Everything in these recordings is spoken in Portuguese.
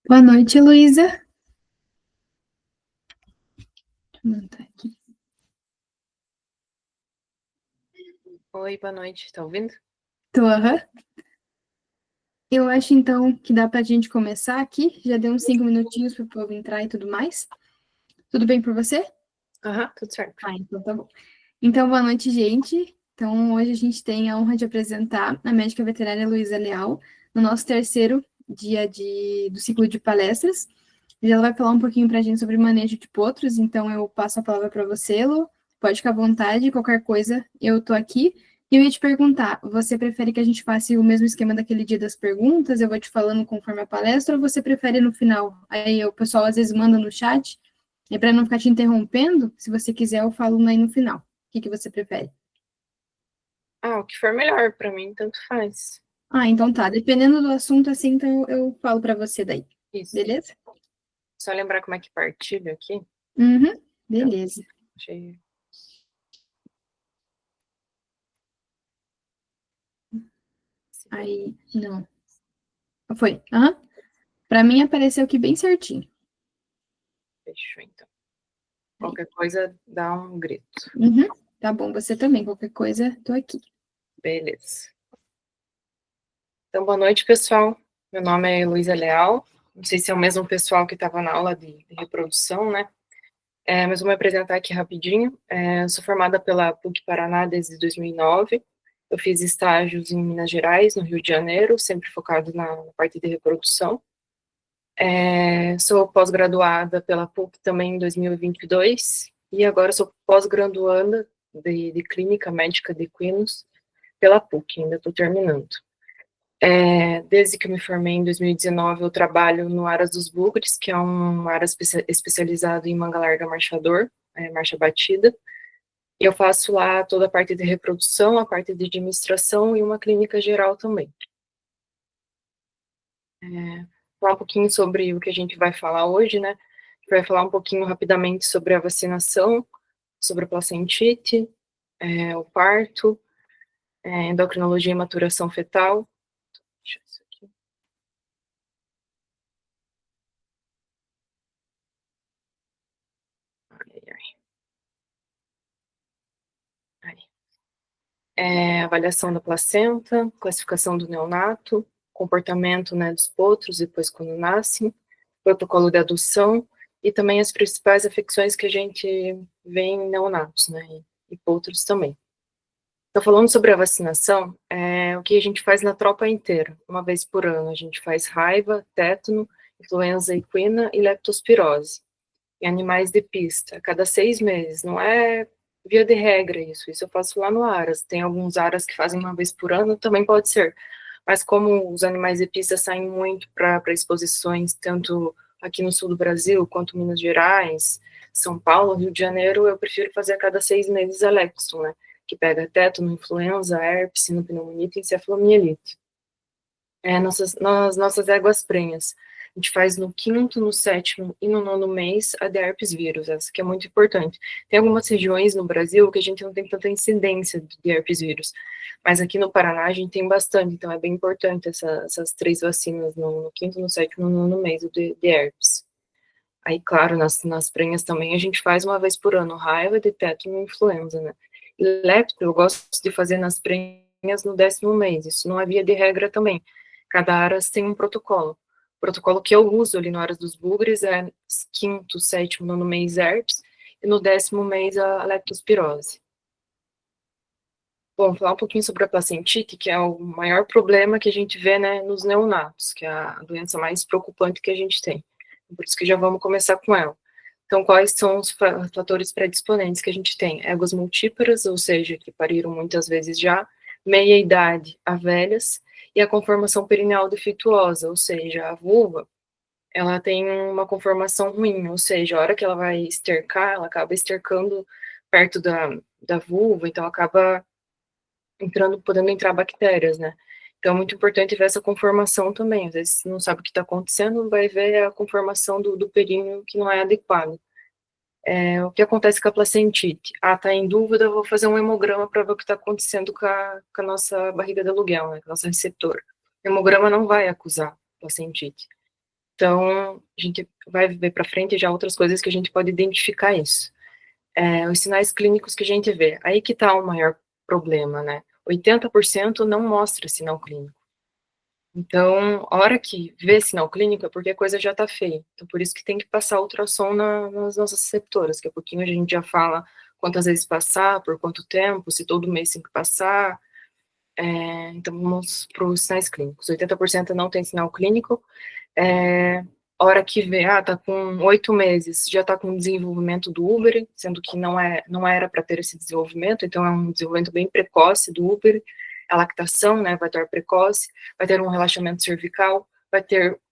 Boa noite, Heloísa. Deixa eu anotar aqui. Oi, boa noite, tá ouvindo? Tô, aham. Eu acho então que dá pra gente começar aqui. Já deu uns 5 minutinhos pro povo entrar e tudo mais. Tudo bem por você? Aham, tudo certo. Então tá bom. Então, boa noite, gente. Então, hoje a gente tem a honra de apresentar a médica veterinária Heloísa Leal no nosso terceiro dia do ciclo de palestras. E ela vai falar um pouquinho pra gente sobre manejo de potros, então eu passo a palavra para você, Elo. Pode ficar à vontade, qualquer coisa, eu tô aqui. E eu ia te perguntar, você prefere que a gente faça o mesmo esquema daquele dia das perguntas? Eu vou te falando conforme a palestra, ou você prefere no final? Aí o pessoal às vezes manda no chat, e para não ficar te interrompendo, se você quiser, eu falo aí no final. O que você prefere? O que for melhor pra mim, tanto faz. Ah, então tá. Dependendo do assunto, assim, então eu falo para você daí. Isso. Beleza? Só lembrar como é que partilha aqui. Uhum. Então, Beleza. achei. Aí, não. Foi. Aham. Para mim apareceu aqui bem certinho. Fechou, então. Aí. Qualquer coisa, dá um grito. Uhum. Tá bom, você também. Qualquer coisa, tô aqui. Beleza. Então, boa noite, pessoal. Meu nome é Heloísa Leal. Não sei se é o mesmo pessoal que estava na aula de reprodução, né? Mas vou me apresentar aqui rapidinho. Eu sou formada pela PUC Paraná desde 2009. Eu fiz estágios em Minas Gerais, no Rio de Janeiro, sempre focado na parte de reprodução. Sou pós-graduada pela PUC também em 2022 e agora sou pós-graduanda de Clínica Médica de Equinos pela PUC, ainda estou terminando. Desde que eu me formei em 2019, eu trabalho no Aras dos Bugres, que é um Aras especializado em manga larga marchador, marcha batida, e eu faço lá toda a parte de reprodução, a parte de administração e uma clínica geral também. Falar um pouquinho sobre o que a gente vai falar hoje, né? A gente vai falar um pouquinho rapidamente sobre a vacinação, sobre a placentite, o parto, endocrinologia e maturação fetal. Deixa eu isso aqui. Ai, ai, ai. Avaliação da placenta, classificação do neonato, comportamento, né, dos potros depois quando nascem, protocolo de adoção e também as principais afecções que a gente vê em neonatos, né, e potros também. Então, falando sobre a vacinação, o que a gente faz na tropa inteira, uma vez por ano, a gente faz raiva, tétano, influenza equina e leptospirose, em animais de pista, a cada 6 meses, não é via de regra isso eu faço lá no Aras, tem alguns Aras que fazem uma vez por ano, também pode ser, mas como os animais de pista saem muito para exposições, tanto aqui no sul do Brasil, quanto Minas Gerais, São Paulo, Rio de Janeiro, eu prefiro fazer a cada 6 meses a Lepton, né, que pega tétano, influenza, herpes, sinopneumonitis e encefalomielite. Nas nossas éguas prenhas, a gente faz no quinto, no sétimo e no nono mês a de herpes vírus, essa que é muito importante. Tem algumas regiões no Brasil que a gente não tem tanta incidência de herpes vírus, mas aqui no Paraná a gente tem bastante, então é bem importante essas 3 vacinas no quinto, no sétimo e no nono mês de herpes. Aí, claro, nas prenhas também a gente faz uma vez por ano raiva, de tétano e influenza, né? E lepto eu gosto de fazer nas prenhas no 10º mês, isso não é via de regra também. Cada aras tem um protocolo. O protocolo que eu uso ali no Aras dos Bugres é quinto, sétimo, nono mês herpes, e no 10º mês a leptospirose. Bom, falar um pouquinho sobre a placentite, que é o maior problema que a gente vê, né, nos neonatos, que é a doença mais preocupante que a gente tem. Por isso que já vamos começar com ela. Então, quais são os fatores predisponentes que a gente tem? Éguas multíparas, ou seja, que pariram muitas vezes já, meia-idade a velhas, e a conformação perineal defeituosa, ou seja, a vulva, ela tem uma conformação ruim, ou seja, a hora que ela vai estercar, ela acaba estercando perto da vulva, então acaba podendo entrar bactérias, né? Então é muito importante ver essa conformação também. Às vezes você não sabe o que está acontecendo, vai ver a conformação do períneo que não é adequada. O que acontece com a placentite? Tá em dúvida, eu vou fazer um hemograma para ver o que está acontecendo com a nossa barriga de aluguel, né, com a nossa receptora. O hemograma não vai acusar placentite. Então, a gente vai ver para frente já outras coisas que a gente pode identificar isso. Os sinais clínicos que a gente vê. Aí que está o maior problema, né? 80% não mostra sinal clínico. Então, a hora que vê sinal clínico é porque a coisa já está feia. Então, por isso que tem que passar ultrassom nas nossas receptoras, que a pouquinho a gente já fala quantas vezes passar, por quanto tempo, se todo mês tem que passar. Então, vamos para os sinais clínicos. 80% não tem sinal clínico. A hora que vê, tá com 8 meses, já está com desenvolvimento do úbere, sendo que não era para ter esse desenvolvimento, então é um desenvolvimento bem precoce do úbere, a lactação, né, vai estar precoce, vai ter um relaxamento cervical,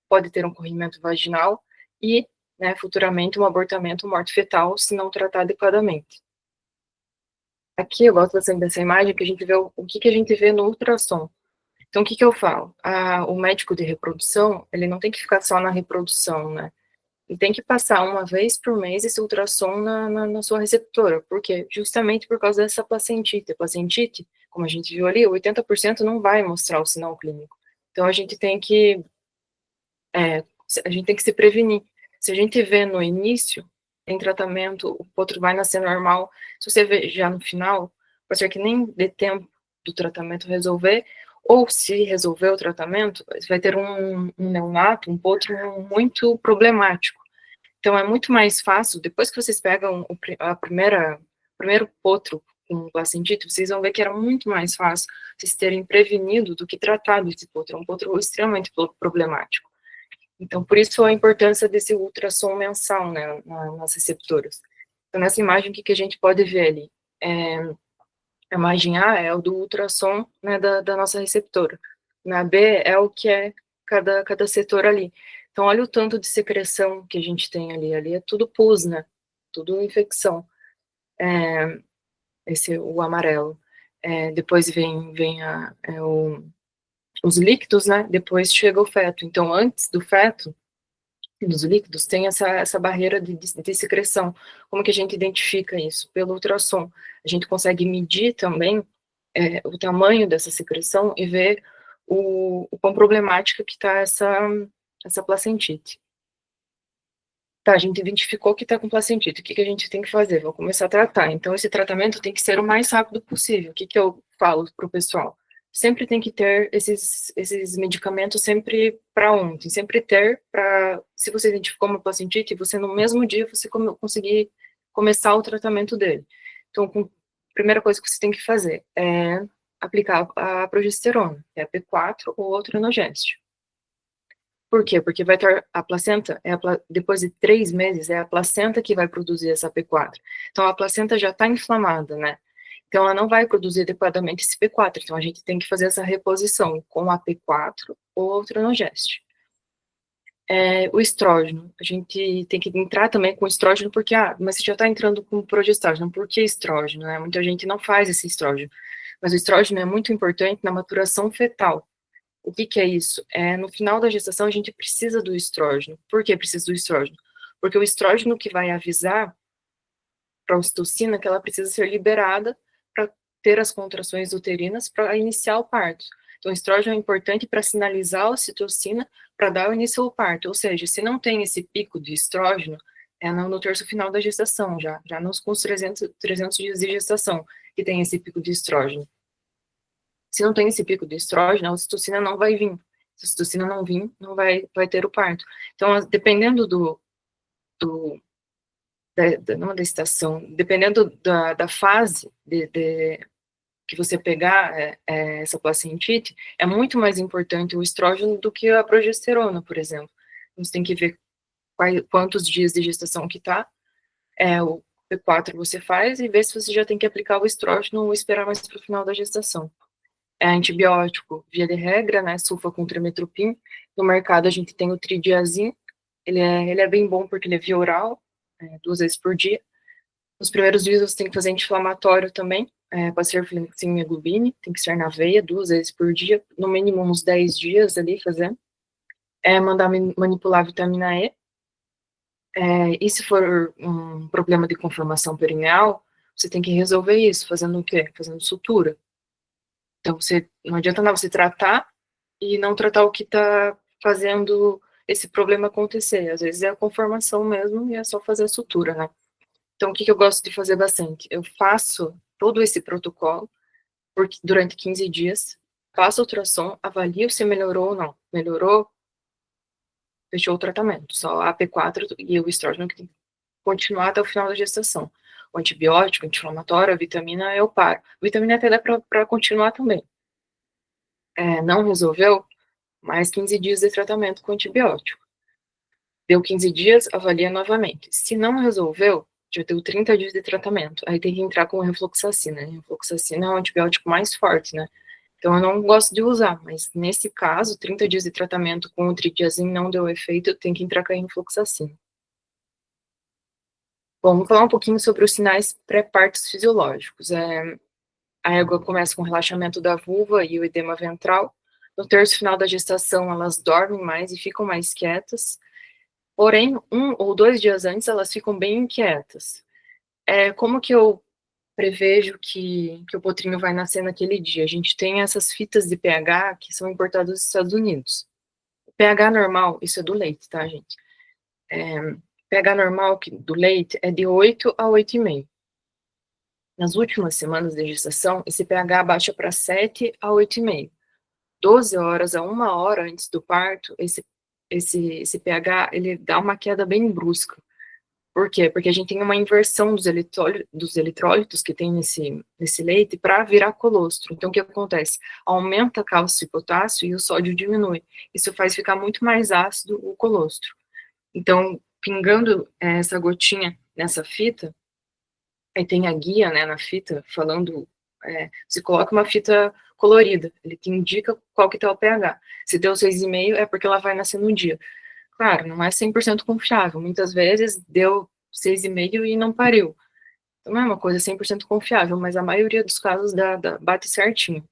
pode ter um corrimento vaginal e, né, futuramente um abortamento, morte fetal, se não tratar adequadamente. Aqui eu gosto bastante dessa imagem, que a gente vê o que a gente vê no ultrassom. Então, o que eu falo? O médico de reprodução, ele não tem que ficar só na reprodução, né? Ele tem que passar uma vez por mês esse ultrassom na sua receptora. Por quê? Justamente por causa dessa placentite. A placentite, como a gente viu ali, 80% não vai mostrar o sinal clínico. Então, a gente tem que se prevenir. Se a gente vê no início, em tratamento, o potro vai nascer normal. Se você vê já no final, pode ser que nem dê tempo do tratamento resolver, ou se resolver o tratamento, vai ter um neonato, um potro muito problemático. Então, é muito mais fácil, depois que vocês pegam o primeiro potro com placentite, vocês vão ver que era muito mais fácil vocês terem prevenido do que tratado esse potro. É um potro extremamente problemático. Então, por isso a importância desse ultrassom mensal, né, nas receptoras. Então, nessa imagem, o que a gente pode ver ali? A imagem A é o do ultrassom, né, da nossa receptora. Na B é o que é cada setor ali. Então, olha o tanto de secreção que a gente tem ali. Ali é tudo pus, né? Tudo infecção. O amarelo. Depois vem os líquidos, né? Depois chega o feto. Então, antes do feto, dos líquidos, tem essa barreira de secreção. Como que a gente identifica isso? Pelo ultrassom. A gente consegue medir também o tamanho dessa secreção e ver o quão problemática que está essa placentite. Tá, a gente identificou que está com placentite, o que a gente tem que fazer? Vamos começar a tratar. Então, esse tratamento tem que ser o mais rápido possível. O que eu falo para o pessoal? Sempre tem que ter esses medicamentos sempre para ontem, sempre ter para, se você identificou uma placentite, você no mesmo dia você conseguir começar o tratamento dele. Então, a primeira coisa que você tem que fazer é aplicar a progesterona, que é a P4 ou outro analgésico. Por quê? Porque vai ter a placenta, depois de 3 meses, é a placenta que vai produzir essa P4. Então, a placenta já está inflamada, né? Então, ela não vai produzir adequadamente esse P4. Então, a gente tem que fazer essa reposição com a P4 ou outro analgésico. O estrógeno, a gente tem que entrar também com estrógeno, porque, mas você já está entrando com progestágeno, por que estrógeno, né? Muita gente não faz esse estrógeno. Mas o estrógeno é muito importante na maturação fetal. O que é isso? No final da gestação, a gente precisa do estrógeno. Por que precisa do estrógeno? Porque o estrógeno que vai avisar para a ocitocina que ela precisa ser liberada para ter as contrações uterinas para iniciar o parto. Então, o estrógeno é importante para sinalizar a ocitocina para dar o início ao parto. Ou seja, se não tem esse pico de estrógeno, no terço final da gestação, já com os 300 dias de gestação, que tem esse pico de estrógeno. Se não tem esse pico de estrógeno, a ocitocina não vai vir. Se a ocitocina não vir, não vai ter o parto. Então, dependendo não da estação, dependendo da fase que você pegar essa placentite, é muito mais importante o estrógeno do que a progesterona, por exemplo. Você tem que ver quantos dias de gestação que tá, o P4 você faz e ver se você já tem que aplicar o estrógeno ou esperar mais para o final da gestação. Antibiótico, via de regra, né, sulfa com trimetoprim. No mercado a gente tem o tridiazin, ele é bem bom porque ele é via oral, 2 vezes por dia. Nos primeiros dias você tem que fazer anti-inflamatório também, pode ser fluoxetine, tem que ser na veia 2 vezes por dia, no mínimo uns 10 dias ali fazendo. Mandar manipular a vitamina E. E se for um problema de conformação perineal, você tem que resolver isso, fazendo o quê? Fazendo sutura. Então, não adianta nada você tratar e não tratar o que está fazendo esse problema acontecer. Às vezes é a conformação mesmo e é só fazer a sutura, né? Então, o que eu gosto de fazer bastante? Eu faço todo esse protocolo durante 15 dias, faço ultrassom, avalio se melhorou ou não. Melhorou, fechou o tratamento. Só a AP4 e o estrógeno que tem que continuar até o final da gestação. O antibiótico, anti-inflamatório, a vitamina eu paro. Vitamina até dá para continuar também. Não resolveu, mais 15 dias de tratamento com antibiótico. Deu 15 dias, avalia novamente. Se não resolveu, já deu 30 dias de tratamento. Aí tem que entrar com refloxacina. Refloxacina é o antibiótico mais forte, né? Então eu não gosto de usar, mas nesse caso, 30 dias de tratamento com o tridiazin não deu efeito, tem que entrar com a refloxacina. Bom, vamos falar um pouquinho sobre os sinais pré-partos fisiológicos. A égua começa com o relaxamento da vulva e o edema ventral. No terço final da gestação, elas dormem mais e ficam mais quietas. Porém, 1 ou 2 dias antes, elas ficam bem inquietas. Como que eu prevejo que o potrinho vai nascer naquele dia? A gente tem essas fitas de pH que são importadas dos Estados Unidos. O pH normal, isso é do leite, tá, gente? pH normal do leite é de 8 a 8,5. Nas últimas semanas de gestação, esse pH baixa para 7 a 8,5. 12 horas a 1 hora antes do parto, esse pH, ele dá uma queda bem brusca. Por quê? Porque a gente tem uma inversão dos eletrólitos que tem nesse leite para virar colostro. Então, o que acontece? Aumenta cálcio e potássio e o sódio diminui. Isso faz ficar muito mais ácido o colostro. Então, pingando essa gotinha nessa fita, aí tem a guia, né, na fita, falando, você coloca uma fita colorida, ele te indica qual que tá o pH. Se deu 6,5, é porque ela vai nascer no dia. Claro, não é 100% confiável, muitas vezes deu 6,5 e não pariu. Então não é uma coisa 100% confiável, mas a maioria dos casos bate certinho.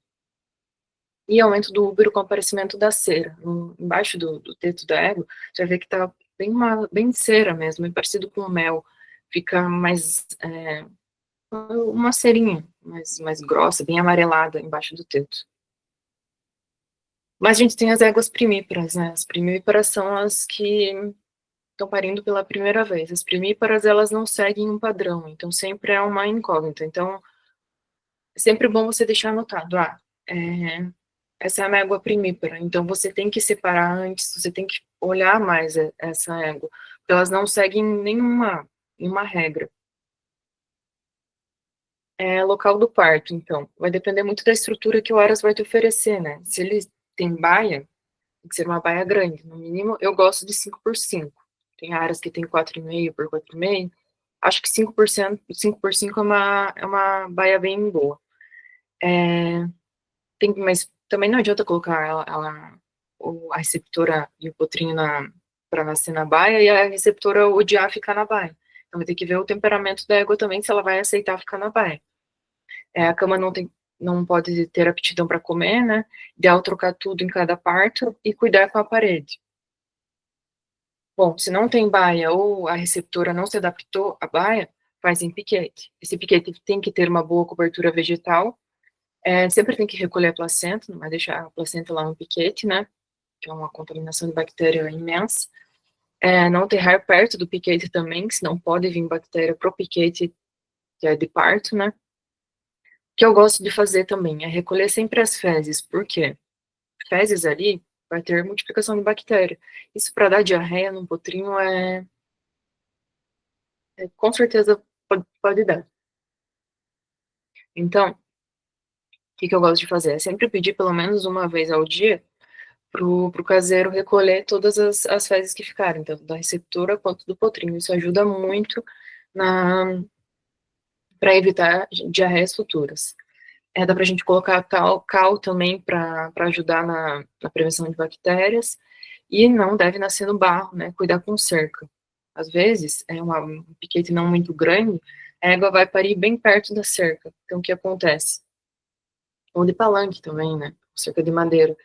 E aumento do útero com aparecimento da cera. Embaixo do teto da égua, você vai ver que tá bem cera mesmo, bem parecido com mel. Fica mais, uma cerinha mais grossa, bem amarelada embaixo do teto. Mas a gente tem as éguas primíparas, né? As primíparas são as que estão parindo pela primeira vez. As primíparas, elas não seguem um padrão, então sempre é uma incógnita. Então, é sempre bom você deixar anotado, essa é uma égua primípara, então você tem que separar antes, você tem que olhar mais essa égua, porque elas não seguem nenhuma regra. Local do parto, então, vai depender muito da estrutura que o Aras vai te oferecer, né? Se ele tem baia, tem que ser uma baia grande, no mínimo, eu gosto de 5x5. Tem áreas que tem 4,5 por 4,5. Acho que 5%, 5x5 é uma baia bem boa. Mas também não adianta colocar a receptora e o potrinho para nascer na baia e a receptora odiar ficar na baia. Então vai ter que ver o temperamento da égua também, se ela vai aceitar ficar na baia. A cama não pode ter aptidão para comer, né? Ideal trocar tudo em cada parto e cuidar com a parede. Bom, se não tem baia ou a receptora não se adaptou à baia, faz em piquete. Esse piquete tem que ter uma boa cobertura vegetal. Sempre tem que recolher a placenta, não vai deixar a placenta lá no piquete, né? Que é uma contaminação de bactéria imensa. Não terrar perto do piquete também, senão pode vir bactéria pro piquete, que é de parto, né? O que eu gosto de fazer também é recolher sempre as fezes, porque fezes ali vai ter multiplicação de bactéria. Isso para dar diarreia num potrinho com certeza pode dar. Então, o que eu gosto de fazer? É sempre pedir pelo menos uma vez ao dia pro caseiro recolher todas as fezes que ficarem, tanto da receptora quanto do potrinho. Isso ajuda muito para evitar diarreias futuras. Dá para a gente colocar cal também para ajudar na prevenção de bactérias. E não deve nascer no barro, né? Cuidar com cerca. Às vezes, um piquete não muito grande, a égua vai parir bem perto da cerca. Então, o que acontece? Ou de palanque também, né? Cerca de madeira.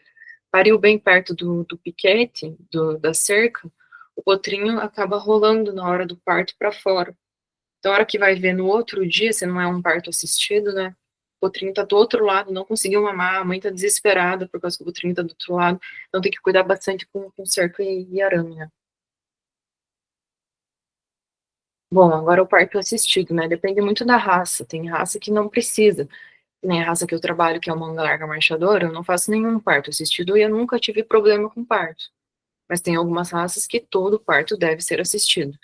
Pariu bem perto do piquete, da cerca, o potrinho acaba rolando na hora do parto para fora. Então, a hora que vai ver no outro dia, se não é um parto assistido, né? potrinho tá do outro lado, não conseguiu mamar, a mãe tá desesperada por causa que o potrinho tá do outro lado, então tem que cuidar bastante com cerca e arame, né. Bom, agora o parto assistido, né, depende muito da raça, tem raça que não precisa, que nem a raça que eu trabalho, que é uma manga larga marchadora, eu não faço nenhum parto assistido e eu nunca tive problema com parto. Mas tem algumas raças que todo parto deve ser assistido.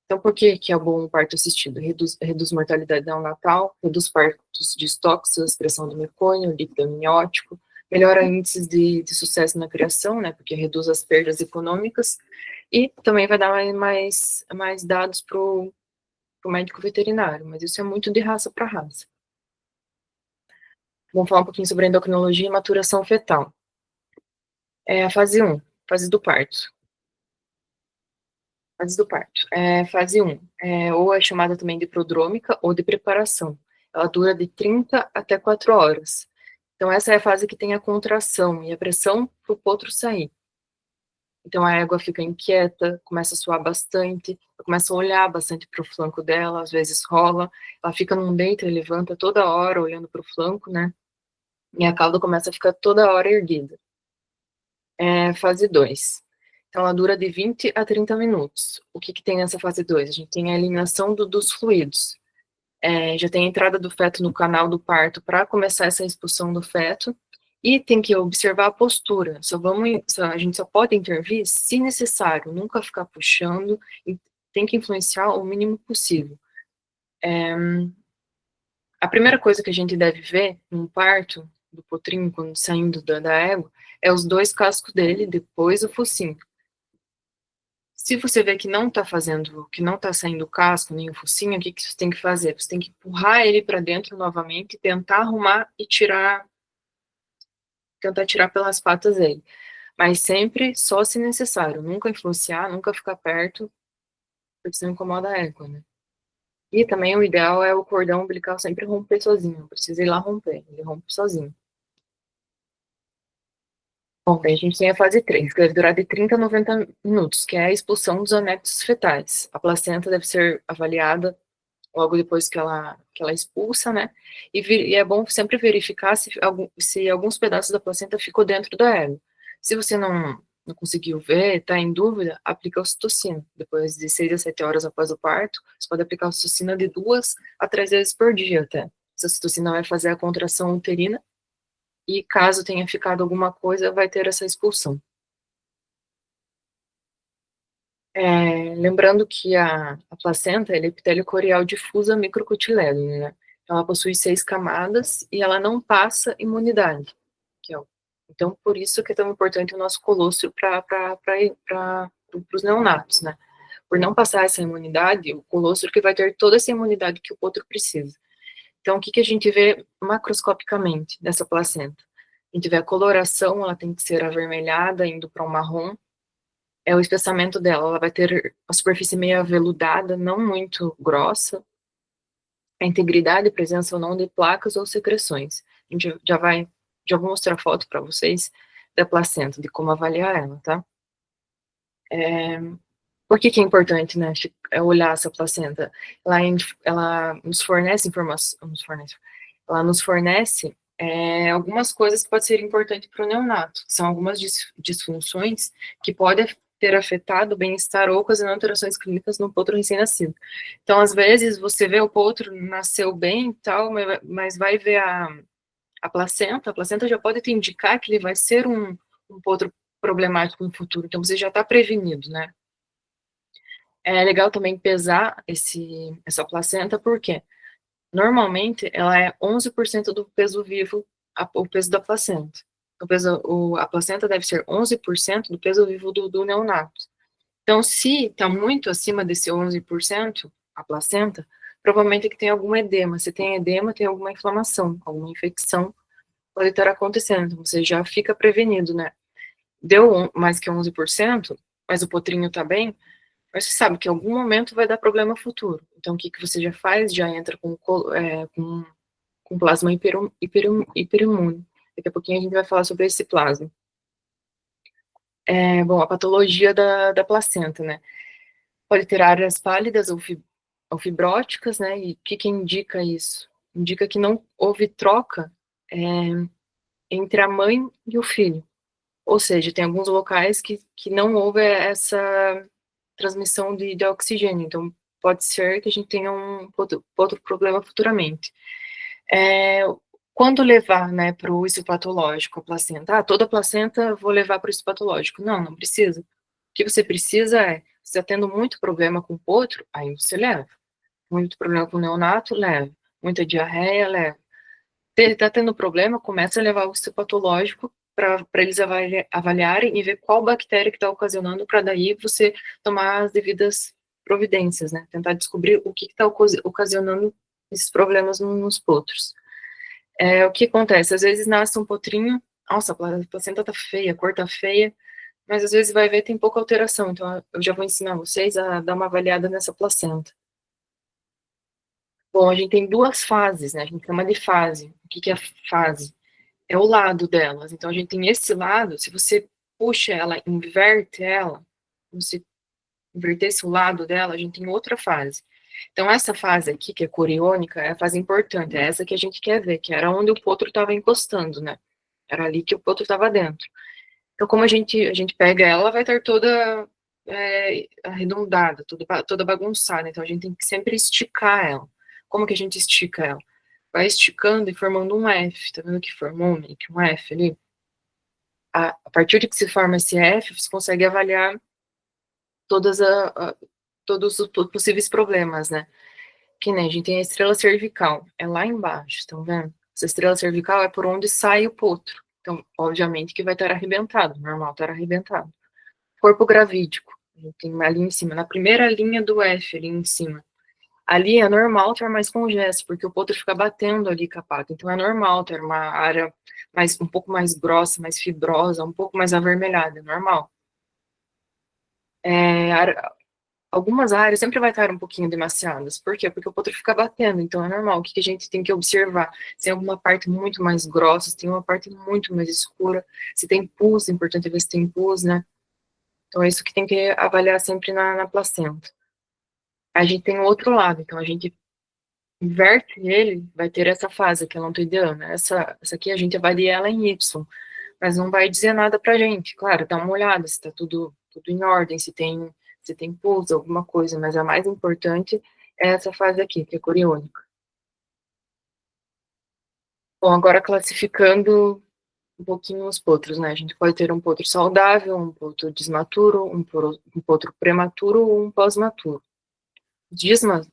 Então, por que que é bom o parto assistido? Reduz mortalidade neonatal, reduz partos distóxicos, expressão do mecônio, líquido amniótico, melhora índices de sucesso na criação, né, porque reduz as perdas econômicas, e também vai dar mais dados para o médico veterinário, mas isso é muito de raça para raça. Vamos falar um pouquinho sobre endocrinologia e maturação fetal. É a fase 1, fase do parto. Fase do parto. Fase 1, ou é chamada também de prodrômica ou de preparação. Ela dura de 30 até 4 horas. Então, essa é a fase que tem a contração e a pressão para o potro sair. Então, a égua fica inquieta, começa a suar bastante, começa a olhar bastante para o flanco dela, às vezes rola, ela fica num deito e levanta toda hora olhando para o flanco, né? E a cauda começa a ficar toda hora erguida. Fase 2. Então, ela dura de 20 a 30 minutos. O que tem nessa fase 2? A gente tem a eliminação dos fluidos. Já tem a entrada do feto no canal do parto para começar essa expulsão do feto. E tem que observar a postura. A gente só pode intervir se necessário, nunca ficar puxando. E tem que influenciar o mínimo possível. A primeira coisa que a gente deve ver num parto do potrinho, quando saindo da égua, é os dois cascos dele, depois o focinho. Se você vê que não está fazendo, que não está saindo o casco nem o focinho, o que você tem que fazer? Você tem que empurrar ele para dentro novamente, tentar arrumar e tentar tirar pelas patas ele. Mas sempre só se necessário, nunca influenciar, nunca ficar perto, porque senão incomoda a égua, né? E também o ideal é o cordão umbilical sempre romper sozinho, não precisa ir lá romper, ele rompe sozinho. Bom, daí a gente tem a fase 3, que deve durar de 30 a 90 minutos, que é a expulsão dos anexos fetais. A placenta deve ser avaliada logo depois que ela expulsa, né? E é bom sempre verificar se alguns pedaços da placenta ficou dentro da égua. Se você não conseguiu ver, está em dúvida, aplica a ocitocina. Depois de 6 a 7 horas após o parto, você pode aplicar a ocitocina de 2 a 3 vezes por dia até. Essa ocitocina vai fazer a contração uterina e caso tenha ficado alguma coisa, vai ter essa expulsão. Lembrando que a placenta é epitélio corial difusa microcutilélio, né? Ela possui 6 camadas e ela não passa imunidade. Então, por isso que é tão importante o nosso colostro para os neonatos, né? Por não passar essa imunidade, o colostro que vai ter toda essa imunidade que o potro precisa. Então, o que a gente vê macroscopicamente dessa placenta? A gente vê a coloração, ela tem que ser avermelhada, indo para um marrom. O espessamento dela, ela vai ter a superfície meio aveludada, não muito grossa. A integridade, presença ou não de placas ou secreções. A gente já vou mostrar foto para vocês da placenta, de como avaliar ela, tá? Por que é importante, né, olhar essa placenta? Ela nos fornece informações, ela nos fornece algumas coisas que podem ser importantes para o neonato, que são algumas disfunções que podem ter afetado o bem-estar ou ocasionando alterações clínicas no potro recém-nascido. Então, às vezes, você vê o potro nasceu bem e tal, mas vai ver a placenta já pode te indicar que ele vai ser um potro problemático no futuro, então você já está prevenido, né? É legal também pesar essa placenta, porque normalmente ela é 11% do peso vivo, o peso da placenta. A placenta deve ser 11% do peso vivo do neonato. Então, se está muito acima desse 11%, a placenta, provavelmente é que tem algum edema. Se tem edema, tem alguma inflamação, alguma infecção pode estar acontecendo. Então, você já fica prevenido, né? Deu mais que 11%, mas o potrinho está bem, mas você sabe que em algum momento vai dar problema futuro. Então, o que você já faz? Já entra com plasma hiperimune. Daqui a pouquinho a gente vai falar sobre esse plasma. Bom, a patologia da placenta, né? Pode ter áreas pálidas ou fibróticas, né? E o que indica isso? indica que não houve troca entre a mãe e o filho. Ou seja, tem alguns locais que não houve essa transmissão de oxigênio. Então, pode ser que a gente tenha um outro problema futuramente. Quando levar, né, para o histopatológico a placenta? Toda placenta eu vou levar para o histopatológico. Não precisa. O que você precisa você está tendo muito problema com o potro, aí você leva. Muito problema com o neonato, leva. Muita diarreia, leva. Está tendo problema, começa a levar o histopatológico para eles avaliarem e ver qual bactéria que está ocasionando, para daí você tomar as devidas providências, né? Tentar descobrir o que está ocasionando esses problemas nos potros. O que acontece? Às vezes nasce um potrinho, nossa, a placenta tá feia, a cor tá feia, mas às vezes vai ver tem pouca alteração, então eu já vou ensinar vocês a dar uma avaliada nessa placenta. Bom, a gente tem duas fases, né? A gente chama de fase. O que é fase? É o lado delas. Então a gente tem esse lado, se você puxa ela, inverte ela, como se invertesse o lado dela, a gente tem outra fase. Então essa fase aqui, que é coriônica, é a fase importante, é essa que a gente quer ver, que era onde o potro estava encostando, né? Era ali que o potro estava dentro. Então como a gente pega ela, ela vai estar toda arredondada, toda bagunçada, então a gente tem que sempre esticar ela. Como que a gente estica ela? Vai esticando e formando um F, tá vendo que formou meio que um F ali? A partir de que se forma esse F, você consegue avaliar todos os possíveis problemas, né? Que nem a gente tem a estrela cervical, é lá embaixo, estão vendo? Essa estrela cervical é por onde sai o potro. Então, obviamente que vai estar arrebentado, normal estar arrebentado. Corpo gravídico, a gente tem ali em cima, na primeira linha do F, ali em cima. Ali é normal ter mais congesto, porque o potro fica batendo ali com a pata. Então é normal ter uma área um pouco mais grossa, mais fibrosa, um pouco mais avermelhada, é normal. Algumas áreas sempre vai estar um pouquinho demasiadas. Por quê? Porque o potro fica batendo, então é normal. O que a gente tem que observar? Se tem alguma parte muito mais grossa, se tem uma parte muito mais escura, se tem pus, é importante ver se tem pus, né? Então é isso que tem que avaliar sempre na placenta. A gente tem o outro lado, então a gente inverte ele, vai ter essa fase que é lantoideana. Essa aqui a gente avalia ela em Y, mas não vai dizer nada pra gente. Claro, dá uma olhada se tá tudo em ordem, se tem pulso, alguma coisa, mas a mais importante é essa fase aqui, que é coriônica. Bom, agora classificando um pouquinho os potros, né? A gente pode ter um potro saudável, um potro desmaturo, um potro prematuro ou um pós-maturo.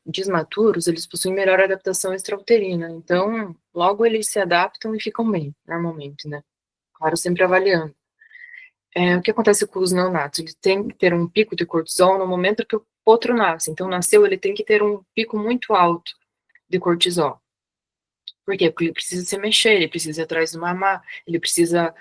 Desmaturos, eles possuem melhor adaptação extrauterina, então logo eles se adaptam e ficam bem, normalmente, né? Claro, sempre avaliando. O que acontece com os neonatos? Eles têm que ter um pico de cortisol no momento que o potro nasce. Então, nasceu, ele tem que ter um pico muito alto de cortisol. Por quê? Porque ele precisa se mexer, ele precisa ir atrás do mamar, ele precisa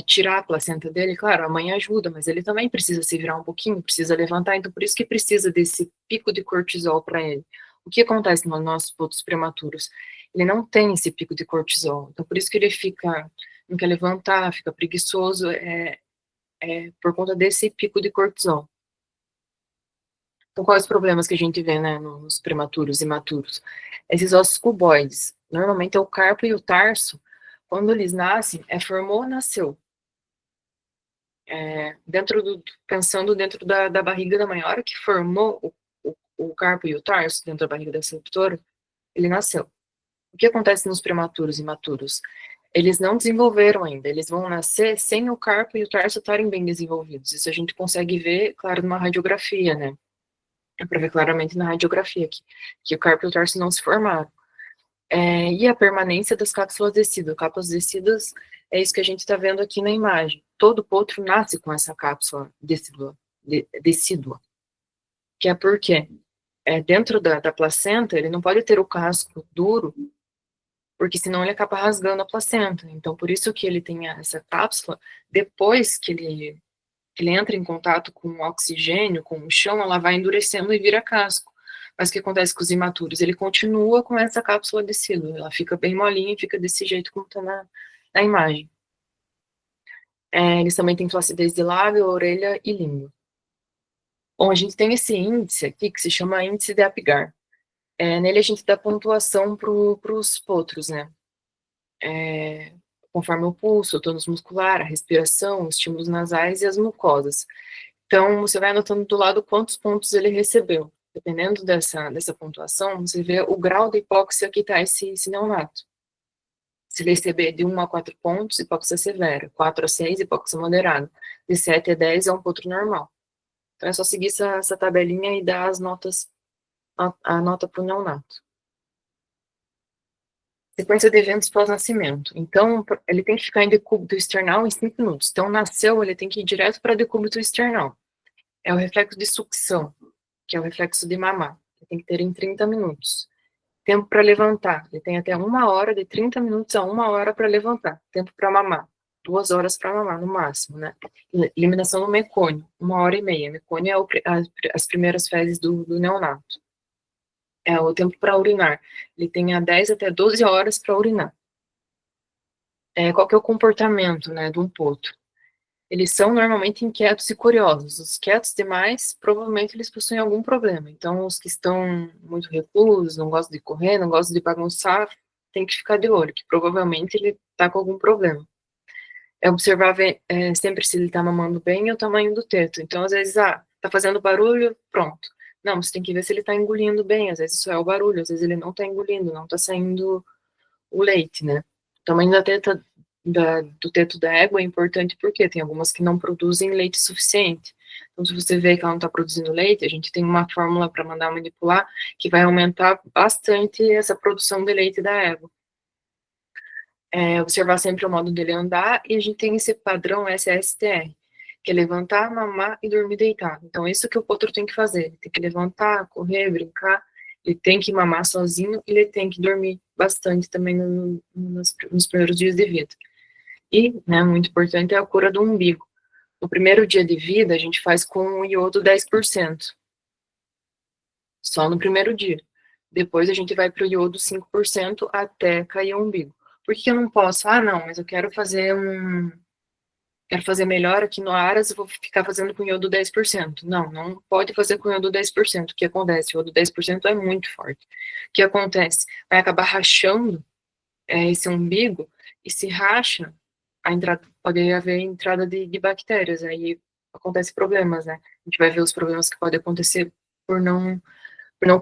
tirar a placenta dele. Claro, a mãe ajuda, mas ele também precisa se virar um pouquinho, precisa levantar. Então, por isso que precisa desse pico de cortisol para ele. O que acontece nos nossos potros prematuros? Ele não tem esse pico de cortisol. Então, por isso que ele não quer levantar, fica preguiçoso, por conta desse pico de cortisol. Então, quais os problemas que a gente vê, né, nos prematuros e imaturos? Esses ossos cuboides, normalmente é o carpo e o tarso, quando eles nascem, formou, nasceu. Pensando dentro da barriga da mãe, a hora que formou o carpo e o tarso dentro da barriga da receptora, ele nasceu. O que acontece nos prematuros e imaturos? Eles não desenvolveram ainda, eles vão nascer sem o carpo e o tarso estarem bem desenvolvidos. Isso a gente consegue ver, claro, numa radiografia, né? É para ver claramente na radiografia que o carpo e o tarso não se formaram. E a permanência das cápsulas decíduas. Cápsulas decíduas é isso que a gente está vendo aqui na imagem. Todo potro nasce com essa cápsula decídua. Que é porque dentro da placenta ele não pode ter o casco duro, porque senão ele acaba rasgando a placenta. Então, por isso que ele tem essa cápsula, depois que ele entra em contato com o oxigênio, com o chão, ela vai endurecendo e vira casco. Mas o que acontece com os imaturos? Ele continua com essa cápsula decídua, ela fica bem molinha e fica desse jeito como está na imagem. Eles também têm flacidez de lábio, orelha e língua. Bom, a gente tem esse índice aqui que se chama índice de Apgar. Nele a gente dá pontuação para os potros, né? Conforme o pulso, o tônus muscular, a respiração, os estímulos nasais e as mucosas. Então, você vai anotando do lado quantos pontos ele recebeu. Dependendo dessa pontuação, você vê o grau de hipóxia que está esse neonato. Se ele receber de 1 a 4 pontos, hipóxia severa. 4 a 6, hipóxia moderada. De 7 a 10 é um potro normal. Então, é só seguir essa tabelinha e dar as notas, a nota para o neonato. Sequência de eventos pós-nascimento. Então, ele tem que ficar em decúbito external em 5 minutos. Então, nasceu, ele tem que ir direto para decúbito external. É o reflexo de sucção, que é o reflexo de mamar. Ele tem que ter em 30 minutos. Tempo para levantar. Ele tem até 1 hora, de 30 minutos a 1 hora para levantar. Tempo para mamar. 2 horas para mamar, no máximo, né? Eliminação do mecônio. 1h30. Mecônio é as primeiras fezes do neonato. É o tempo para urinar. Ele tem 10 até 12 horas para urinar. Qual que é o comportamento, né, de um potro? Eles são normalmente inquietos e curiosos. Os quietos demais, provavelmente eles possuem algum problema. Então, os que estão muito reclusos, não gostam de correr, não gostam de bagunçar, tem que ficar de olho, que provavelmente ele está com algum problema. Observar sempre se ele está mamando bem e o tamanho do teto. Então, às vezes, tá fazendo barulho, pronto. Não, você tem que ver se ele está engolindo bem. Às vezes isso é o barulho, às vezes ele não está engolindo, não está saindo o leite, né? O tamanho do teto da égua é importante porque tem algumas que não produzem leite suficiente. Então, se você vê que ela não está produzindo leite, a gente tem uma fórmula para mandar manipular que vai aumentar bastante essa produção de leite da égua. Observar sempre o modo dele andar, e a gente tem esse padrão SSTR, que é levantar, mamar e dormir deitado. Então, isso que o potro tem que fazer. Ele tem que levantar, correr, brincar, ele tem que mamar sozinho e ele tem que dormir bastante também nos primeiros dias de vida. E, né, muito importante, é a cura do umbigo. No primeiro dia de vida, a gente faz com o iodo 10%. Só no primeiro dia. Depois a gente vai para o iodo 5% até cair o umbigo. Por que eu não posso? Não, mas eu quero fazer melhor aqui no Aras, eu vou ficar fazendo com iodo 10%. Não pode fazer com iodo 10%. O que acontece? O iodo 10% é muito forte. O que acontece? Vai acabar rachando esse umbigo, e se racha, pode haver entrada de bactérias, aí acontece problemas, né? A gente vai ver os problemas que podem acontecer por não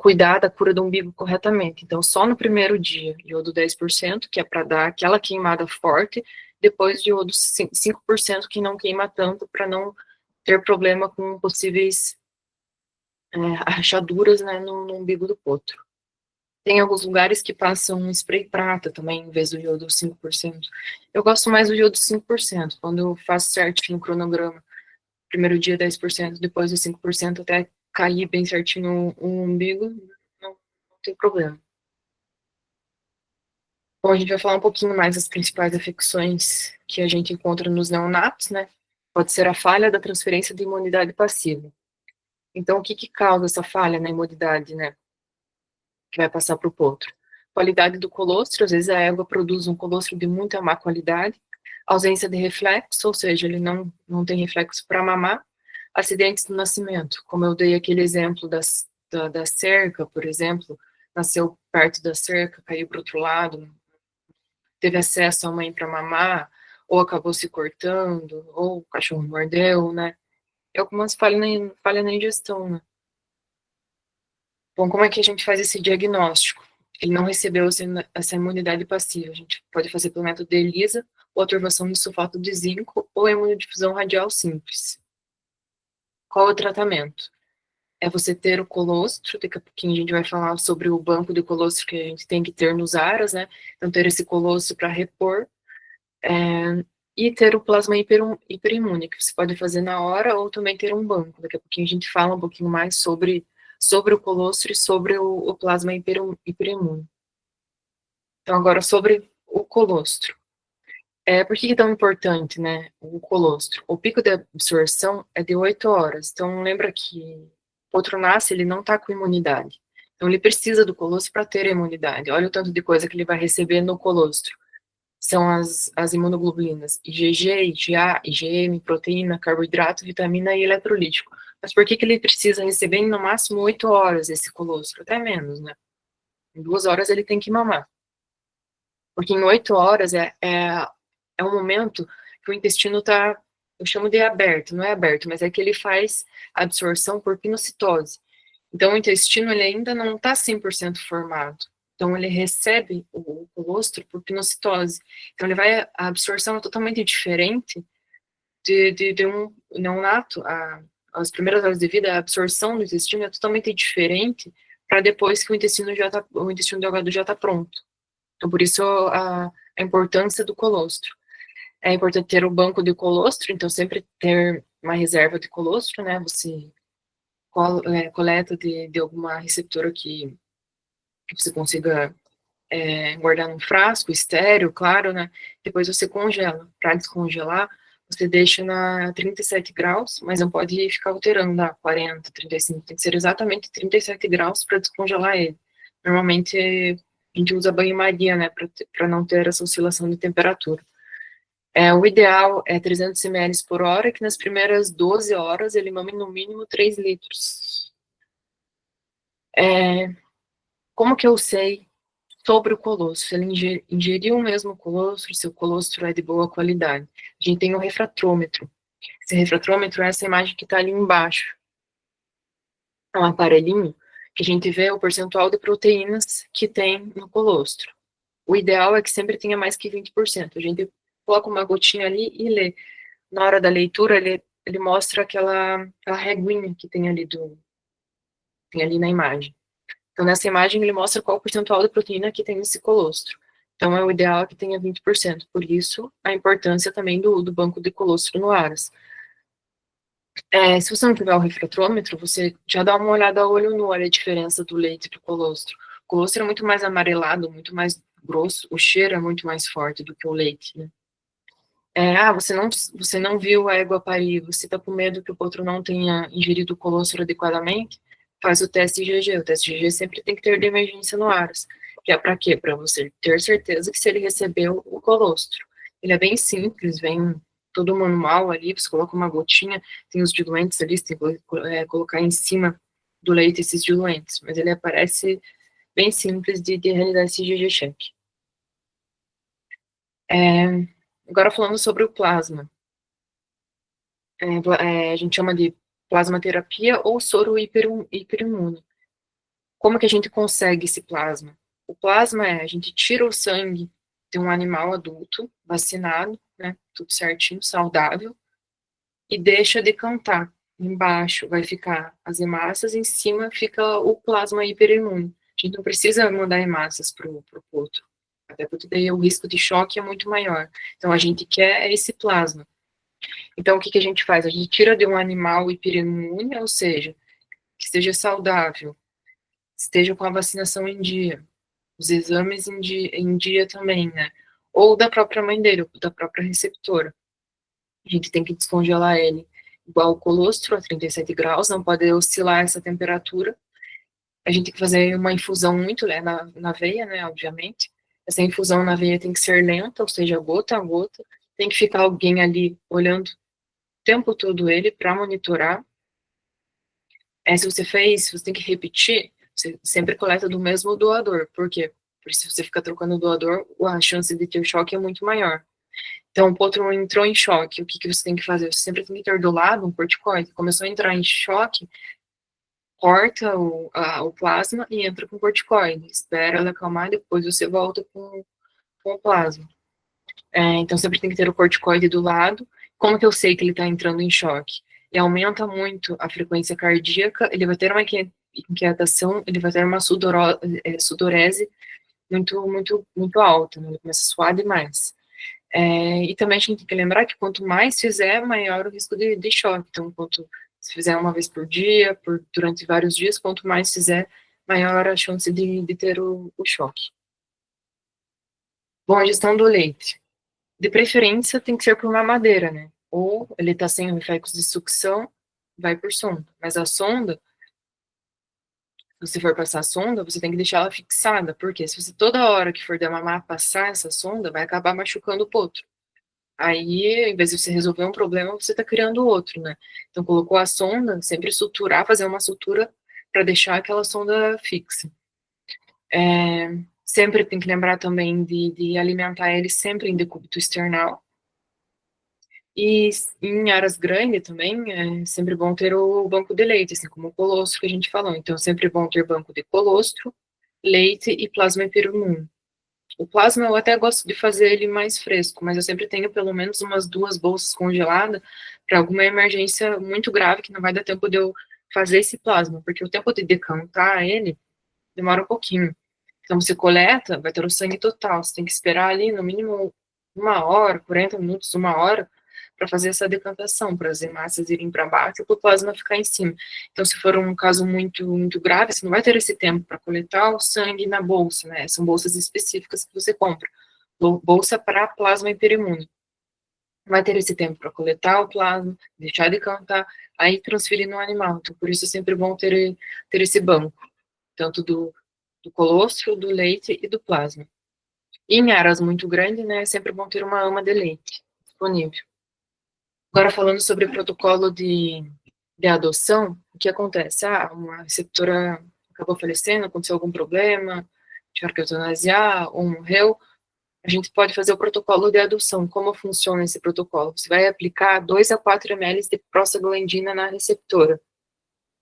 cuidar da cura do umbigo corretamente. Então, só no primeiro dia, iodo 10%, que é para dar aquela queimada forte, depois de iodo 5%, que não queima tanto, para não ter problema com possíveis rachaduras, né, no umbigo do potro. Tem alguns lugares que passam spray prata também, em vez do iodo 5%. Eu gosto mais do iodo 5%, quando eu faço certinho no cronograma. Primeiro dia 10%, depois de 5%, até cair bem certinho o umbigo, não tem problema. Bom, a gente vai falar um pouquinho mais das principais afecções que a gente encontra nos neonatos, né? Pode ser a falha da transferência de imunidade passiva. Então, o que causa essa falha na imunidade, né? Que vai passar para o potro? Qualidade do colostro, às vezes a égua produz um colostro de muita má qualidade. Ausência de reflexo, ou seja, ele não tem reflexo para mamar. Acidentes do nascimento, como eu dei aquele exemplo da cerca, por exemplo, nasceu perto da cerca, caiu para o outro lado, teve acesso à mãe para mamar, ou acabou se cortando, ou o cachorro mordeu, né? E algumas falhas na ingestão, né? Bom, como é que a gente faz esse diagnóstico? Ele não recebeu essa imunidade passiva. A gente pode fazer pelo método de ELISA, ou atorvação de sulfato de zinco, ou imunodifusão radial simples. Qual é o tratamento? É você ter o colostro, daqui a pouquinho a gente vai falar sobre o banco de colostro que a gente tem que ter nos aras, né? Então, ter esse colostro para repor, e ter o plasma hiperimune, que você pode fazer na hora, ou também ter um banco. Daqui a pouquinho a gente fala um pouquinho mais sobre o colostro e sobre o plasma hiperimune. Então, agora sobre o colostro. Por que é tão importante, né, o colostro? O pico de absorção é de 8 horas. Então, lembra que o potro nasce, ele não está com imunidade. Então, ele precisa do colostro para ter a imunidade. Olha o tanto de coisa que ele vai receber no colostro. São as imunoglobulinas IgG, IgA, IgM, proteína, carboidrato, vitamina e eletrolítico. Mas por que ele precisa receber no máximo 8 horas esse colostro? Até menos, né? Em 2 horas ele tem que mamar. Porque em 8 horas é um momento que o intestino está, eu chamo de aberto, não é aberto, mas é que ele faz a absorção por pinocitose. Então, o intestino ele ainda não está 100% formado. Então, ele recebe o colostro por pinocitose. Então, a absorção é totalmente diferente de um neonato. As primeiras horas de vida, a absorção do intestino é totalmente diferente para depois que o intestino delgado já está pronto. Então, por isso, a importância do colostro. É importante ter o banco de colostro, então sempre ter uma reserva de colostro, né? Você coleta de alguma receptora que você consiga guardar num frasco estéreo, claro, né? Depois você congela. Para descongelar, você deixa na 37 graus, mas não pode ficar alterando na 40, 35. Tem que ser exatamente 37 graus para descongelar ele. Normalmente a gente usa banho-maria, né? Para não ter essa oscilação de temperatura. O ideal é 300 ml por hora, que nas primeiras 12 horas ele mame no mínimo 3 litros. Como que eu sei sobre o colostro? Se ele ingeriu o mesmo colostro, se o colostro é de boa qualidade. A gente tem o refratômetro. Esse refratômetro é essa imagem que está ali embaixo. É um aparelhinho que a gente vê o percentual de proteínas que tem no colostro. O ideal é que sempre tenha mais que 20%. A gente coloca uma gotinha ali e lê. Na hora da leitura, ele mostra aquela reguinha que tem ali na imagem. Então, nessa imagem, ele mostra qual o percentual de proteína que tem nesse colostro. Então, é o ideal que tenha 20%. Por isso, a importância também do banco de colostro no Aras. Se você não tiver o refratômetro, você já dá uma olhada a olho nu, olha a diferença do leite e do colostro. O colostro é muito mais amarelado, muito mais grosso, o cheiro é muito mais forte do que o leite, né? Você não viu a égua parir, você está com medo que o potro não tenha ingerido o colostro adequadamente, faz o teste IgG. O teste IgG sempre tem que ter de emergência no Aras. Que é para quê? Para você ter certeza que se ele recebeu o colostro. Ele é bem simples, vem todo manual ali, você coloca uma gotinha, tem os diluentes ali, você tem que colocar em cima do leite esses diluentes, mas ele aparece bem simples de realizar esse IgG check. Agora falando sobre o plasma. A gente chama de plasmaterapia ou soro hiperimune. Como que a gente consegue esse plasma? O plasma a gente tira o sangue de um animal adulto, vacinado, né, tudo certinho, saudável, e deixa decantar. Embaixo vai ficar as hemácias, em cima fica o plasma hiperimune. A gente não precisa mandar hemácias para o potro, até porque daí o risco de choque é muito maior. Então a gente quer esse plasma. Então, o que a gente faz? A gente tira de um animal hiperimune, ou seja, que esteja saudável, esteja com a vacinação em dia, os exames em dia também, né? Ou da própria mãe dele, ou da própria receptora. A gente tem que descongelar ele igual o colostro, a 37 graus, não pode oscilar essa temperatura. A gente tem que fazer uma infusão muito na veia, né, obviamente. Essa infusão na veia tem que ser lenta, ou seja, gota a gota. Tem que ficar alguém ali olhando tempo todo ele para monitorar. Se você tem que repetir, você sempre coleta do mesmo doador. Por quê? Porque se você ficar trocando o doador, a chance de ter choque é muito maior. Então, o potro entrou em choque, o que você tem que fazer? Você sempre tem que ter do lado um corticoide. Começou a entrar em choque, corta o plasma e entra com corticoide. Espera ela acalmar, depois você volta com o plasma. Então, sempre tem que ter o corticoide do lado. Como que eu sei que ele está entrando em choque? Ele aumenta muito a frequência cardíaca, ele vai ter uma inquietação, ele vai ter uma sudorese muito, muito, muito alta, né? Ele começa a suar demais. E também a gente tem que lembrar que quanto mais fizer, maior o risco de choque. Então, se fizer uma vez por dia, durante vários dias, quanto mais fizer, maior a chance de ter o choque. Bom, a gestão do leite. De preferência, tem que ser por mamadeira, né? Ou ele está sem reflexos de sucção, vai por sonda. Mas a sonda, se você for passar a sonda, você tem que deixar ela fixada, porque se você toda hora que for dar mamar passar essa sonda, vai acabar machucando o potro. Aí, em vez de você resolver um problema, você está criando outro, né? Então, colocou a sonda, sempre suturar, fazer uma sutura para deixar aquela sonda fixa. Sempre tem que lembrar também de alimentar ele sempre em decúbito external. E em áreas grandes também, é sempre bom ter o banco de leite, assim como o colostro que a gente falou. Então, é sempre bom ter banco de colostro, leite e plasma hiperumum. O plasma eu até gosto de fazer ele mais fresco, mas eu sempre tenho pelo menos umas 2 bolsas congeladas para alguma emergência muito grave que não vai dar tempo de eu fazer esse plasma, porque o tempo de decantar ele demora um pouquinho. Então, você coleta, vai ter o sangue total. Você tem que esperar ali no mínimo 1 hora, 40 minutos, 1 hora, para fazer essa decantação, para as hemácias irem para baixo e o plasma ficar em cima. Então, se for um caso muito, muito grave, você não vai ter esse tempo para coletar o sangue na bolsa, né? São bolsas específicas que você compra. Bolsa para plasma hiperimune. Não vai ter esse tempo para coletar o plasma, deixar decantar, aí transferir no animal. Então, por isso é sempre bom ter esse banco, tanto do colostro, do leite e do plasma. E em áreas muito grandes, né, é sempre bom ter uma ama de leite disponível. Agora, falando sobre o protocolo de adoção, o que acontece? Uma receptora acabou falecendo, aconteceu algum problema, tiveram que eutanasiar ou morreu, a gente pode fazer o protocolo de adoção. Como funciona esse protocolo? Você vai aplicar 2 a 4 ml de prostaglandina na receptora.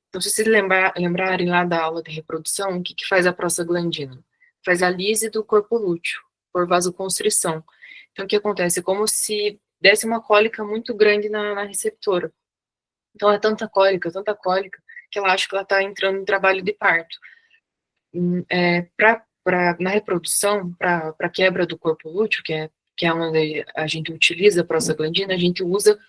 Então, se vocês lembrarem lá da aula de reprodução, o que faz a prostaglandina? Faz a lise do corpo lúteo, por vasoconstrição. Então, o que acontece? É como se desse uma cólica muito grande na receptora. Então, é tanta cólica, que ela acha que ela está entrando em trabalho de parto. Na reprodução, para quebra do corpo lúteo, que é onde a gente utiliza a prostaglandina, a gente usa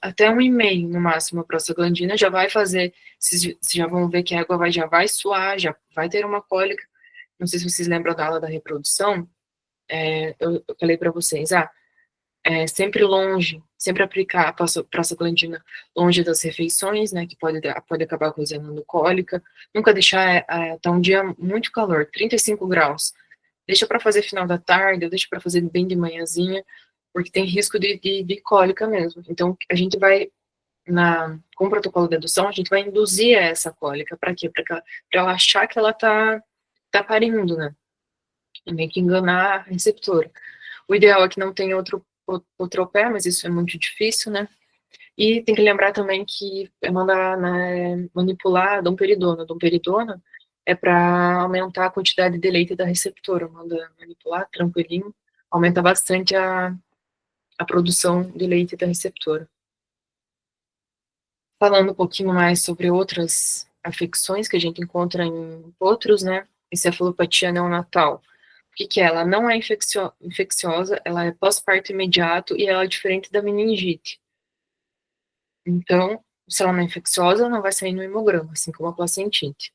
até 1,5 no máximo a prostaglandina, já vai fazer, vocês já vão ver que a água já vai suar, já vai ter uma cólica. Não sei se vocês lembram da aula da reprodução, eu falei para vocês, sempre longe, sempre aplicar a prostaglandina longe das refeições, né, que pode acabar ocasionando cólica. Nunca deixar tá um dia muito calor, 35 graus. Deixa para fazer final da tarde, ou deixa para fazer bem de manhãzinha, porque tem risco de cólica mesmo. Então, a gente vai, com o protocolo de adoção, a gente vai induzir essa cólica. Para quê? Para ela achar que ela tá parindo, né? E meio que enganar a receptora. O ideal é que não tenha outro pé, mas isso é muito difícil, né? E tem que lembrar também que é mandar, né, manipular a domperidona. A domperidona é para aumentar a quantidade de leite da receptora. Manda manipular tranquilinho, aumenta bastante a produção de leite da receptora. Falando um pouquinho mais sobre outras afecções que a gente encontra em potros, né? Encefalopatia neonatal. O que é? Ela não é infecciosa, ela é pós-parto imediato e ela é diferente da meningite. Então, se ela não é infecciosa, não vai sair no hemograma, assim como a placentite.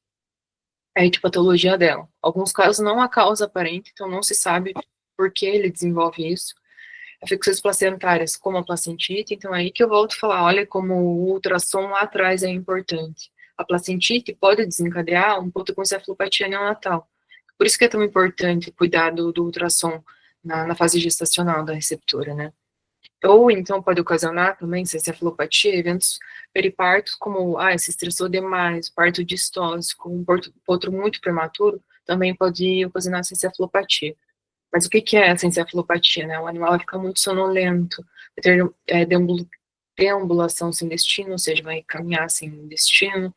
É a etiopatologia dela. Alguns casos não há causa aparente, então não se sabe por que ele desenvolve isso. Afecções placentárias, como a placentite, então é aí que eu volto a falar, olha como o ultrassom lá atrás é importante. A placentite pode desencadear um ponto com encefalopatia neonatal. Por isso que é tão importante cuidar do ultrassom na fase gestacional da receptora, né? Ou então pode ocasionar também, se encefalopatia, eventos peripartos, como, se estressou demais, parto distóxico, um potro muito prematuro, também pode ocasionar essa encefalopatia. Mas o que é essa encefalopatia, né? O animal vai ficar muito sonolento, vai ter deambulação sem destino, ou seja, vai caminhar sem destino,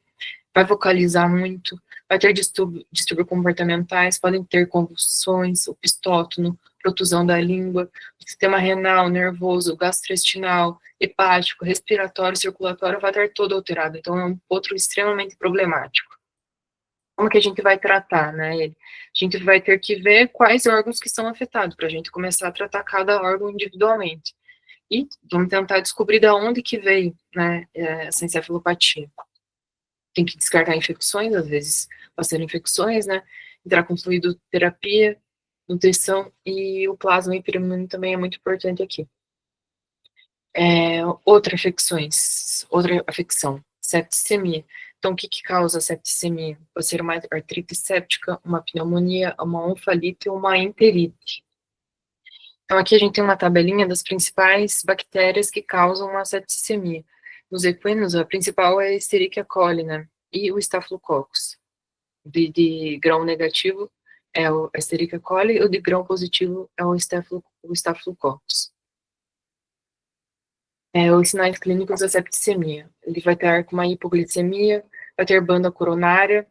vai vocalizar muito, vai ter distúrbios comportamentais, podem ter convulsões, o pistótono, protusão da língua, o sistema renal, nervoso, gastrointestinal, hepático, respiratório, circulatório vai estar todo alterado. Então, é um potro extremamente problemático. Como que a gente vai tratar, né, ele? A gente vai ter que ver quais órgãos que são afetados, para a gente começar a tratar cada órgão individualmente. E vamos tentar descobrir de onde que veio, né, essa encefalopatia. Tem que descartar infecções, às vezes passando infecções, né, entrar com fluidoterapia, nutrição, e o plasma hiperimune também é muito importante aqui. Outra afecção, septicemia. Então, o que causa septicemia? Pode ser uma artrite séptica, uma pneumonia, uma onfalite ou uma enterite. Então, aqui a gente tem uma tabelinha das principais bactérias que causam a septicemia. Nos equinos, a principal é a Escherichia coli, né? E o Staphylococcus, de grau negativo, é o Escherichia coli, e o de grão positivo é o Staphylococcus. Os sinais clínicos da septicemia. Ele vai ter com uma hipoglicemia, vai ter banda coronária,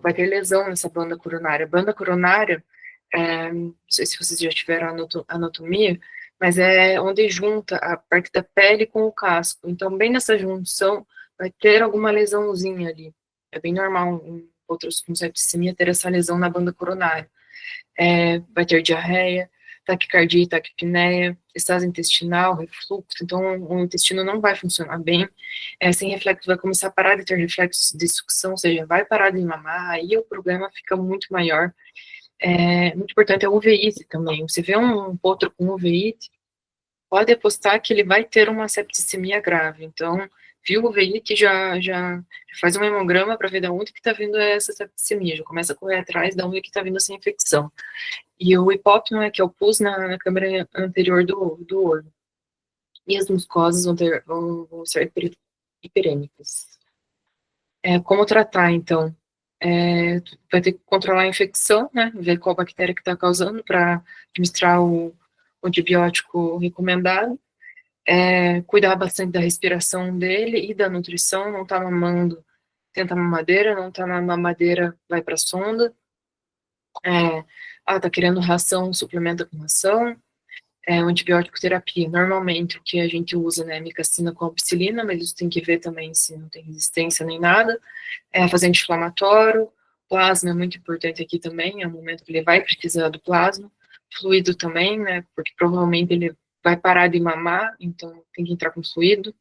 vai ter lesão nessa banda coronária. Banda coronária, não sei se vocês já tiveram anatomia, mas é onde junta a parte da pele com o casco. Então, bem nessa junção, vai ter alguma lesãozinha ali. É bem normal outros com septicemia ter essa lesão na banda coronária. Vai ter diarreia, taquicardia e taquipneia, estase intestinal, refluxo, então o intestino não vai funcionar bem, sem reflexo vai começar a parar de ter reflexos de sucção, ou seja, vai parar de mamar, aí o problema fica muito maior. Muito importante é o uveíte também, você vê um potro com uveíte, pode apostar que ele vai ter uma septicemia grave, então viu o uveíte, já faz um hemograma para ver de onde que está vindo essa septicemia, já começa a correr atrás de onde que está vindo essa infecção. E o hipópneo, que é o pus na câmara anterior do olho. E as mucosas vão ser hiperêmicas. Como tratar, então? Vai ter que controlar a infecção, né? Ver qual bactéria que está causando para administrar o antibiótico recomendado. Cuidar bastante da respiração dele e da nutrição. Não está mamando, tenta mamadeira. Não está na mamadeira, vai para a sonda. Tá querendo ração, suplementa com ração. Antibiótico terapia. Normalmente, o que a gente usa, né, é micacina com ampicilina, mas isso tem que ver também se não tem resistência nem nada. Fazer anti-inflamatório. Plasma é muito importante aqui também, é o momento que ele vai precisar do plasma. Fluido também, né, porque provavelmente ele vai parar de mamar, então tem que entrar com fluido.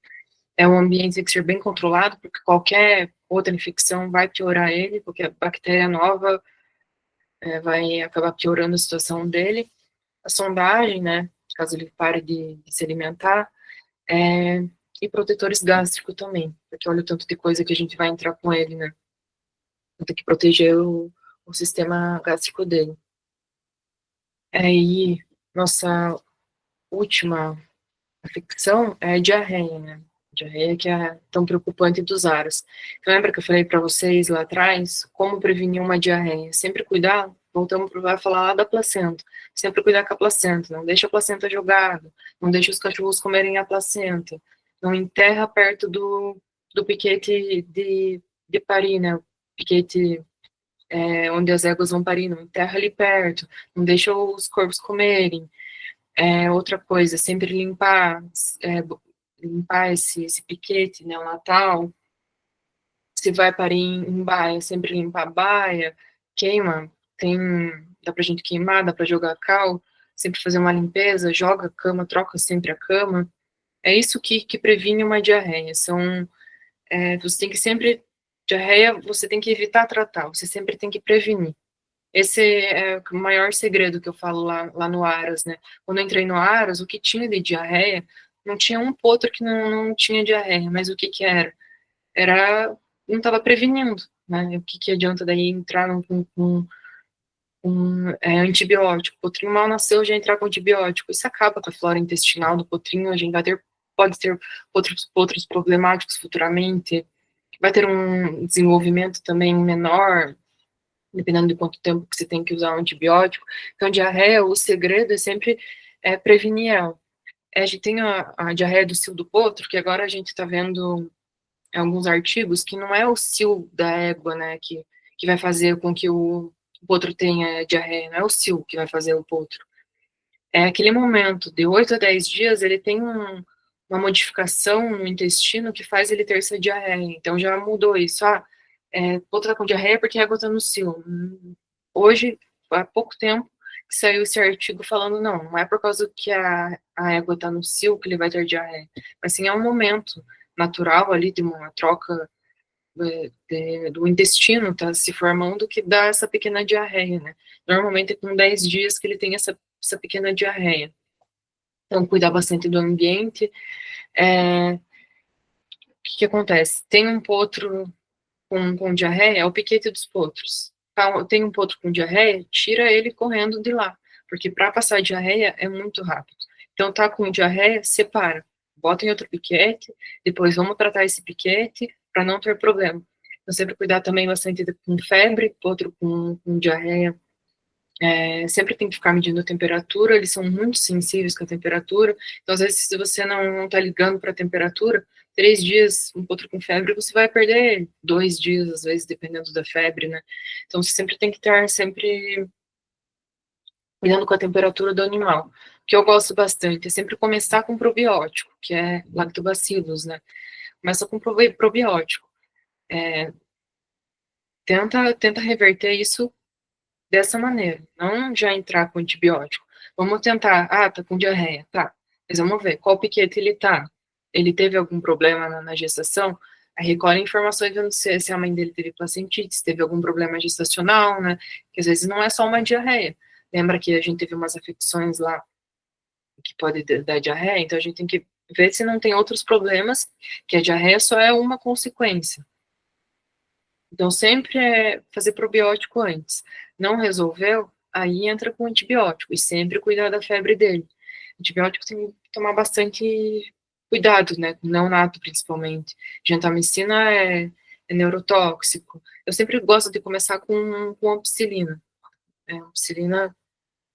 O ambiente tem que ser bem controlado, porque qualquer outra infecção vai piorar ele, porque a bactéria nova vai acabar piorando a situação dele. A sondagem, né, caso ele pare de se alimentar, e protetores gástricos também, porque olha o tanto de coisa que a gente vai entrar com ele, né, tem que proteger o sistema gástrico dele. E nossa última infecção é a diarreia, né, diarreia que é tão preocupante dos aras. Então, lembra que eu falei para vocês lá atrás, como prevenir uma diarreia? Sempre cuidar, voltamos para falar lá da placenta, sempre cuidar com a placenta, não deixa a placenta jogada, não deixa os cachorros comerem a placenta, não enterra perto do piquete de parir, né, o piquete onde as éguas vão parir, não enterra ali perto, não deixa os corvos comerem. Outra coisa, sempre limpar esse piquete neonatal. Se vai parir em baia, sempre limpar a baia, queima, dá pra gente queimar, dá pra jogar cal, sempre fazer uma limpeza, joga a cama, troca sempre a cama. É isso que previne uma diarreia. Você tem que sempre, diarreia, você tem que evitar tratar, você sempre tem que prevenir. Esse é o maior segredo que eu falo lá no Aras, né? Quando eu entrei no Aras, o que tinha de diarreia, não tinha um potro que não tinha diarreia, mas o que era? Não estava prevenindo, né? O que adianta daí entrar com antibiótico? O potrinho mal nasceu, já entrar com antibiótico. Isso acaba com a flora intestinal do potrinho, a gente pode ter outros problemáticos futuramente, vai ter um desenvolvimento também menor, dependendo de quanto tempo que você tem que usar o antibiótico. Então, diarreia, o segredo é sempre prevenir ela. A gente tem a diarreia do cio do potro, que agora a gente está vendo alguns artigos que não é o cio da égua, né, que vai fazer com que o potro tenha diarreia, não é o cio que vai fazer o potro. É aquele momento, de 8 a 10 dias, ele tem uma modificação no intestino que faz ele ter essa diarreia. Então, já mudou isso. O potro tá com diarreia porque a água tá no cio. Hoje, há pouco tempo, que saiu esse artigo falando, não é por causa que a égua tá no cio que ele vai ter diarreia, mas sim é um momento natural ali de uma troca do intestino tá se formando que dá essa pequena diarreia, né? Normalmente é com 10 dias que ele tem essa pequena diarreia. Então, cuidar bastante do ambiente. O que acontece? Tem um potro com diarreia, é o piquete dos potros. Tem um potro com diarreia, tira ele correndo de lá, porque para passar diarreia é muito rápido. Então, tá com diarreia, separa. Bota em outro piquete, depois vamos tratar esse piquete para não ter problema. Então, sempre cuidar também bastante com febre, potro com diarreia, Sempre tem que ficar medindo a temperatura, eles são muito sensíveis com a temperatura, então às vezes se você não tá ligando para a temperatura, 3 dias, um potro com febre, você vai perder 2 dias, às vezes, dependendo da febre, né? Então você sempre tem que estar sempre cuidando com a temperatura do animal. O que eu gosto bastante é sempre começar com probiótico, que é lactobacillus, né? Começa com probiótico. Tenta reverter isso dessa maneira, não já entrar com antibiótico. Vamos tentar, tá com diarreia, tá, mas vamos ver, qual piquete ele tá? Ele teve algum problema na gestação? Aí recolhe informações vendo se a mãe dele teve placentite, se teve algum problema gestacional, né, que às vezes não é só uma diarreia. Lembra que a gente teve umas afecções lá que pode dar diarreia, então a gente tem que ver se não tem outros problemas, que a diarreia só é uma consequência. Então, sempre é fazer probiótico antes. Não resolveu? Aí entra com antibiótico. E sempre cuidar da febre dele. Antibiótico tem que tomar bastante cuidado, né? Com neonato, principalmente. Gentamicina é neurotóxico. Eu sempre gosto de começar com ampicilina. Ampicilina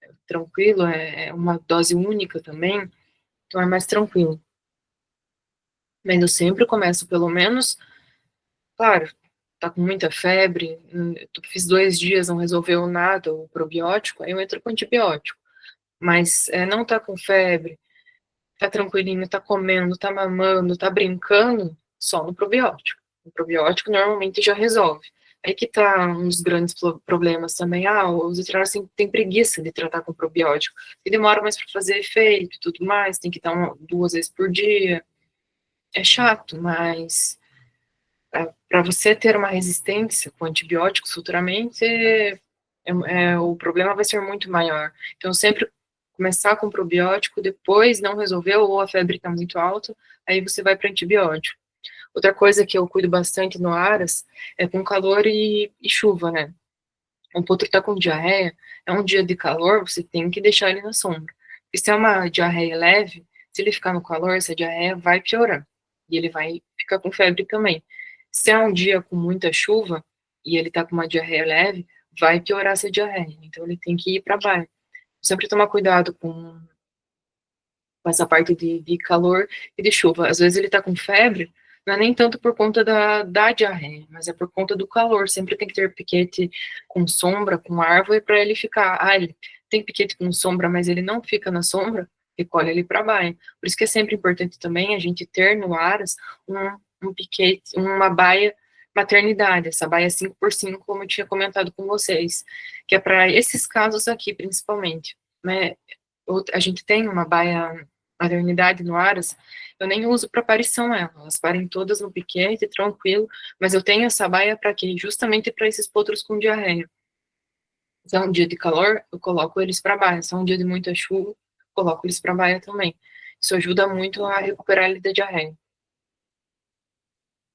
é tranquilo, é uma dose única também. Então, é mais tranquilo. Mas eu sempre começo, pelo menos, claro, tá com muita febre, tu fiz 2 dias, não resolveu nada, o probiótico, aí eu entro com antibiótico. Mas não tá com febre, tá tranquilinho, tá comendo, tá mamando, tá brincando, só no probiótico. O probiótico normalmente já resolve. Aí que tá um dos grandes problemas também. Os veterinários têm preguiça de tratar com probiótico. E demora mais para fazer efeito e tudo mais, tem que dar 2 vezes por dia. É chato, mas para você ter uma resistência com antibióticos futuramente, o problema vai ser muito maior. Então, sempre começar com probiótico, depois não resolveu, ou a febre está muito alta, aí você vai para antibiótico. Outra coisa que eu cuido bastante no Aras é com calor e chuva, né? Um potro está com diarreia, é um dia de calor, você tem que deixar ele na sombra. E se é uma diarreia leve, se ele ficar no calor, essa diarreia vai piorar. E ele vai ficar com febre também. Se é um dia com muita chuva e ele tá com uma diarreia leve, vai piorar essa diarreia. Então ele tem que ir para baixo. Sempre tomar cuidado com essa parte de calor e de chuva. Às vezes ele tá com febre, não é nem tanto por conta da diarreia, mas é por conta do calor. Sempre tem que ter piquete com sombra, com árvore, para ele ficar. Ele tem piquete com sombra, mas ele não fica na sombra, recolhe ele para baixo. Por isso que é sempre importante também a gente ter no Aras um piquete, uma baia maternidade, essa baia 5x5, como eu tinha comentado com vocês, que é para esses casos aqui, principalmente, né? A gente tem uma baia maternidade no Aras, eu nem uso para parição ela, elas parem todas no piquete, tranquilo, mas eu tenho essa baia para quê? Justamente para esses potros com diarreia. Se é um dia de calor, eu coloco eles para baia, se é um dia de muita chuva, coloco eles para baia também. Isso ajuda muito a recuperar ele da diarreia.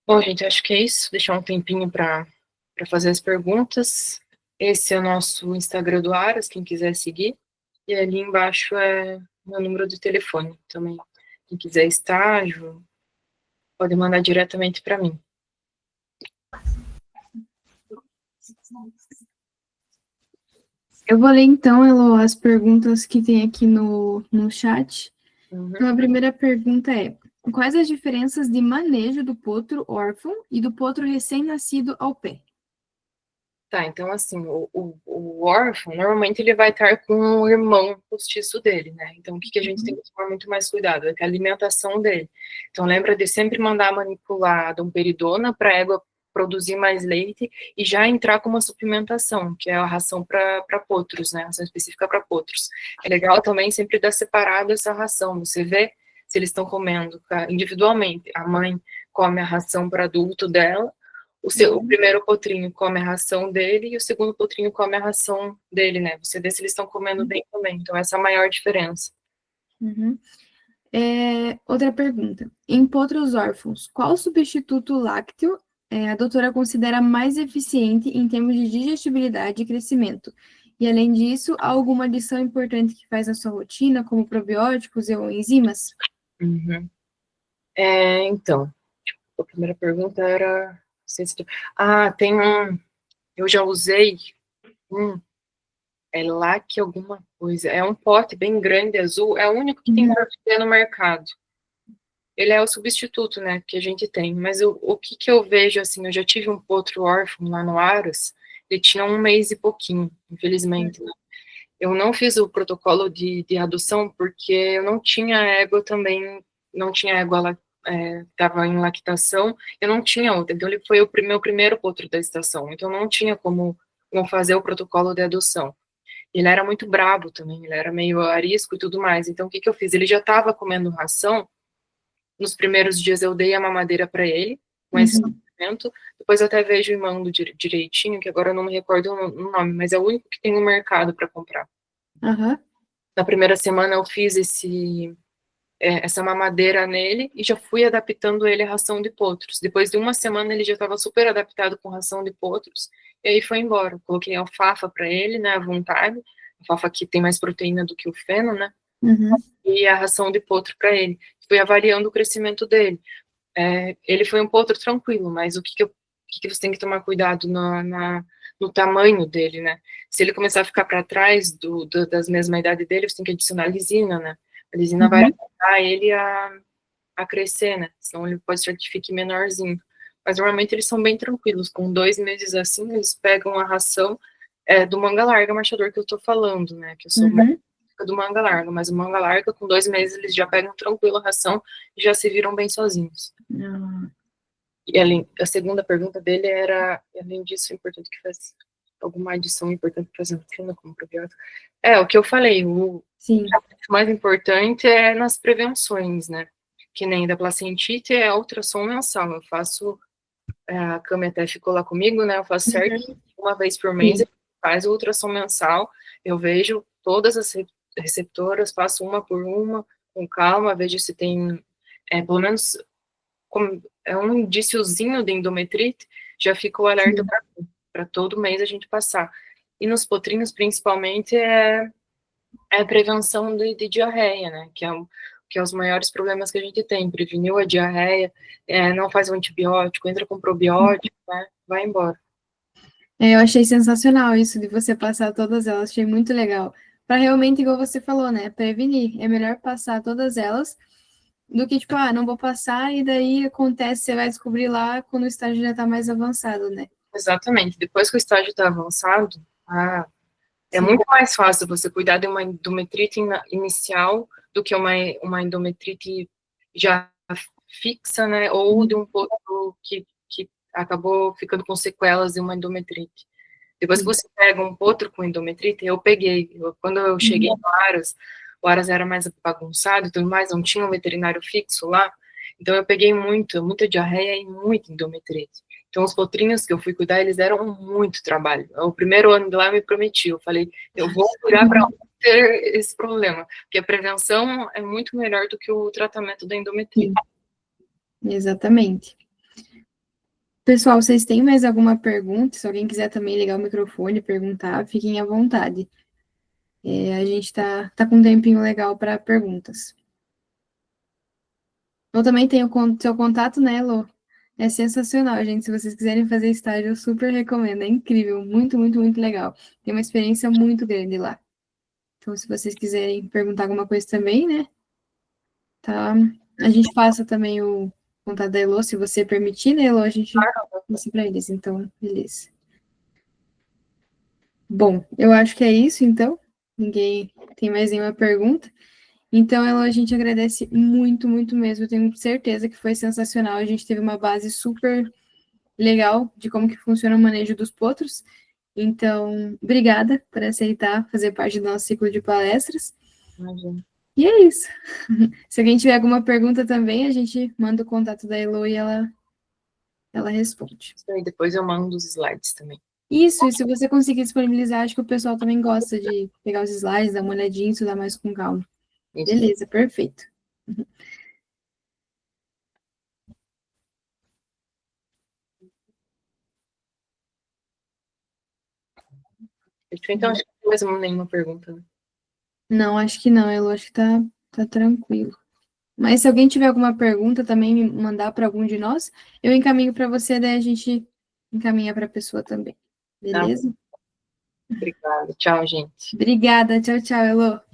Bom, gente, acho que é isso, deixar um tempinho para fazer as perguntas. Esse é o nosso Instagram do Aras, quem quiser seguir, e ali embaixo é meu número de telefone também. Quem quiser estágio, pode mandar diretamente para mim. Eu vou ler então, Elo, as perguntas que tem aqui no chat. Então, a primeira pergunta é: quais as diferenças de manejo do potro órfão e do potro recém-nascido ao pé? Tá, então assim, o órfão, normalmente ele vai estar com o irmão postiço dele, né? Então, o que a gente tem que tomar muito mais cuidado? É com a alimentação dele. Então, lembra de sempre mandar manipular domperidona para a égua produzir mais leite e já entrar com uma suplementação, que é a ração para potros, né? Ração específica para potros. É legal também sempre dar separado essa ração. Você vê se eles estão comendo individualmente. A mãe come a ração para adulto dela, o primeiro potrinho come a ração dele e o segundo potrinho come a ração dele, né? Você vê se eles estão comendo bem também. Então, essa é a maior diferença. Uhum. Outra pergunta. Em potros órfãos, qual substituto lácteo a doutora considera mais eficiente em termos de digestibilidade e crescimento? E, além disso, há alguma adição importante que faz na sua rotina, como probióticos ou enzimas? Uhum. Então, a primeira pergunta era... tem um... Eu já usei um É LAC alguma coisa. É um pote bem grande, azul. É o único que tem para vender no mercado. Ele é o substituto, né, que a gente tem. Mas o que eu vejo, assim, eu já tive um potro órfão lá no Aras, ele tinha 1 mês e pouquinho, infelizmente, né? Eu não fiz o protocolo de adoção porque eu não tinha égua também, não tinha égua lá, estava em lactação, eu não tinha outra. Então, ele foi o meu primeiro potro da estação, então não tinha como fazer o protocolo de adoção. Ele era muito brabo também, ele era meio arisco e tudo mais. Então, o que eu fiz? Ele já estava comendo ração. Nos primeiros dias eu dei a mamadeira para ele, com esse suplemento. Depois eu até vejo e mando direitinho, que agora eu não me recordo o nome, mas é o único que tem no mercado para comprar. Na primeira semana eu fiz essa mamadeira nele e já fui adaptando ele à ração de potros. Depois de 1 semana ele já estava super adaptado com ração de potros, e aí foi embora. Coloquei alfafa para ele, né, à vontade. Alfafa que tem mais proteína do que o feno, né? E a ração de potro para ele. Fui avaliando o crescimento dele. Ele foi um potro tranquilo, mas o que você tem que tomar cuidado no tamanho dele, né? Se ele começar a ficar para trás das mesma idade dele, você tem que adicionar lisina, né? A lisina vai ajudar ele a crescer, né? Senão ele pode ser que fique menorzinho. Mas normalmente eles são bem tranquilos. Com 2 meses assim, eles pegam a ração do manga larga marchador que eu tô falando, né? Que eu sou do manga larga, mas o manga larga, com 2 meses, eles já pegam tranquilo a ração e já se viram bem sozinhos. E a segunda pergunta dele era, além disso, é importante que faz alguma adição importante para fazer rotina como probiótico. O que eu falei, o mais importante é nas prevenções, né? Que nem da placentite é ultrassom mensal. Eu faço, a Cami até ficou lá comigo, né? Eu faço certo 1 vez por mês, faz o ultrassom mensal, eu vejo todas as receptoras, passo uma por uma, com calma, vejo se tem, pelo menos, um indíciozinho de endometrite, já fica o alerta para todo mês a gente passar. E nos potrinhos, principalmente, é a prevenção de diarreia, né? Que é os maiores problemas que a gente tem. Preveniu a diarreia, não faz um antibiótico, entra com probiótico, né? Vai embora. Eu achei sensacional isso de você passar todas elas, achei muito legal. Para realmente, igual você falou, né? Prevenir. É melhor passar todas elas do que, tipo, não vou passar e daí acontece, você vai descobrir lá quando o estágio já está mais avançado, né? Exatamente. Depois que o estágio está avançado, é muito mais fácil você cuidar de uma endometrite inicial do que uma endometrite já fixa, né? Ou de um potro que acabou ficando com sequelas de uma endometrite. Depois que você pega um potro com endometrite, eu peguei. Quando eu cheguei no Aras, o Aras era mais bagunçado e tudo mais, não tinha um veterinário fixo lá. Então eu peguei muita diarreia e muita endometrite. Então os potrinhos que eu fui cuidar, eles deram muito trabalho. O primeiro ano de lá eu me prometi, eu falei, eu vou cuidar para não ter esse problema, porque a prevenção é muito melhor do que o tratamento da endometrite. Exatamente. Pessoal, vocês têm mais alguma pergunta? Se alguém quiser também ligar o microfone e perguntar, fiquem à vontade. A gente tá com um tempinho legal para perguntas. Eu também tenho seu contato, né, Lô? É sensacional, gente. Se vocês quiserem fazer estágio, eu super recomendo. É incrível, muito, muito, muito legal. Tem uma experiência muito grande lá. Então, se vocês quiserem perguntar alguma coisa também, né? Tá. A gente passa também o contato da Elô, se você permitir, né, Elô? A gente passa para eles. Então, beleza. Bom, eu acho que é isso, então. Ninguém tem mais nenhuma pergunta. Então, Elô, a gente agradece muito, muito mesmo. Eu tenho certeza que foi sensacional. A gente teve uma base super legal de como que funciona o manejo dos potros. Então, obrigada por aceitar fazer parte do nosso ciclo de palestras. Imagina. E é isso. Se alguém tiver alguma pergunta também, a gente manda o contato da Elo e ela responde. E depois eu mando os slides também. Isso, e se você conseguir disponibilizar, acho que o pessoal também gosta de pegar os slides, dar uma olhadinha, estudar mais com calma. Isso. Beleza, perfeito. Então, acho que não tem mais nenhuma pergunta, né? Não, acho que não, Elo, acho que tá tranquilo. Mas se alguém tiver alguma pergunta, também me mandar para algum de nós, eu encaminho para você, daí a gente encaminha para a pessoa também. Beleza? Obrigada. Tchau, gente. Obrigada. Tchau, tchau, Elô.